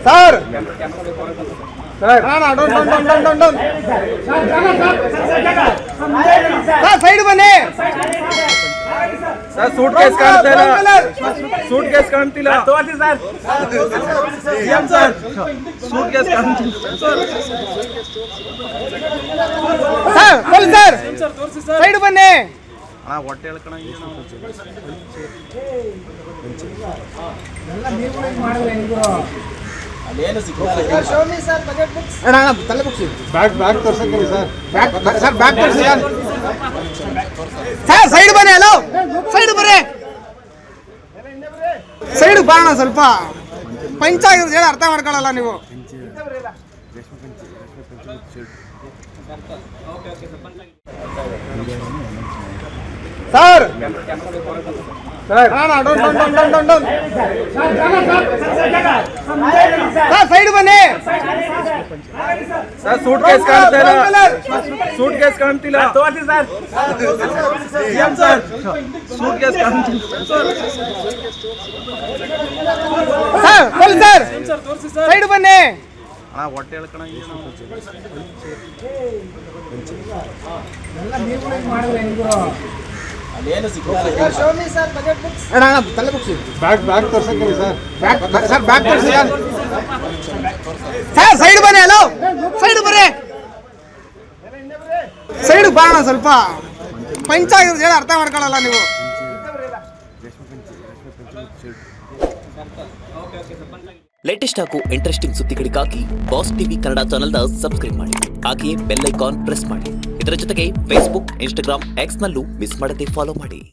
Sir side ಬನ್ನಿ sir. Suitcase ಕಾಣ್ತಿಲ್ಲ, suitcase ಕಾಣ್ತಿಲ್ಲ. ತೋರಿಸಿ sir. CM sir, suitcase ಕಾಣ್ತಿಲ್ಲ ಸರ್. ಬನ್ನಿ ಸರ್, ಸೈಡ್ ಬನ್ನಿ. ಹೊಟ್ಟೆ ಹೇಳ್ಕಣ. ಬ್ಯಾಗ್ ತೋರ್ಸಕ್ಕೆ ಸರ್. ಸರ್ ಬ್ಯಾಗ್ ತೋರಿಸಿ ಸರ್. ಸೈಡ್ ಬನ್ನಿ. ಹಲೋ, ಸೈಡ್ ಬರ್ರಿ. ಸೈಡ್ ಬಾಣ. ಸ್ವಲ್ಪ ಪಂಚ ಆಗಿರೋದು ಹೇಳಿ ಅರ್ಥ ಮಾಡ್ಕೊಳ್ಳಲ್ಲ ನೀವು. ಸರ್ ಸೈಡ್ ಬನ್ನಿ. ಸರ್. ಸೂಟ್ ಕೇಸ್ ಕಾಣ್ತಿಲ್ಲ, ಸೂಟ್ ಕೇಸ್ ಕಾಣ್ತಿಲ್ಲ. ತೋರಿಸಿ sir. CM sir, suitcase ಕಾಣ್ತಿಲ್ಲ. ಸರ್ ಬನ್ನಿ ಸರ್, ಸೈಡ್ ಬನ್ನಿ. ಹೊಟ್ಟೆ ಹೇಳ್ಕಣ. ಬ್ಯಾಗ್ ತೋರ್ಸಕ್ಕೆ ಸರ್. ಸರ್ ಬ್ಯಾಗ್ ತೋರಿಸಿ ಸರ್. ಸೈಡ್ ಬನ್ನಿ. ಹಲೋ, ಸೈಡ್ ಬರ್ರಿ. ಸೈಡ್ ಬಾಣ. ಸ್ವಲ್ಪ ಪಂಚ ಆಗಿರೋದು ಹೇಳಿ ಅರ್ಥ ಮಾಡ್ಕೊಳ್ಳಲ್ಲ ನೀವು. ಲೇಟೆಸ್ಟ್ ಹಾಗೂ ಇಂಟ್ರೆಸ್ಟಿಂಗ್ ಸುದ್ದಿಗಳಿಗಾಗಿ ಬಾಸ್ ಟಿವಿ ಕನ್ನಡ ಚಾನೆಲ್ನ ಸಬ್ಸ್ಕ್ರೈಬ್ ಮಾಡಿ. ಹಾಗೆಯೇ ಬೆಲ್ ಐಕಾನ್ ಪ್ರೆಸ್ ಮಾಡಿ. ಇದರ ಜೊತೆಗೆ ಫೇಸ್ಬುಕ್, ಇನ್ಸ್ಟಾಗ್ರಾಮ್, ಎಕ್ಸ್ ನಲ್ಲೂ ಮಿಸ್ ಮಾಡದೆ ಫಾಲೋ ಮಾಡಿ.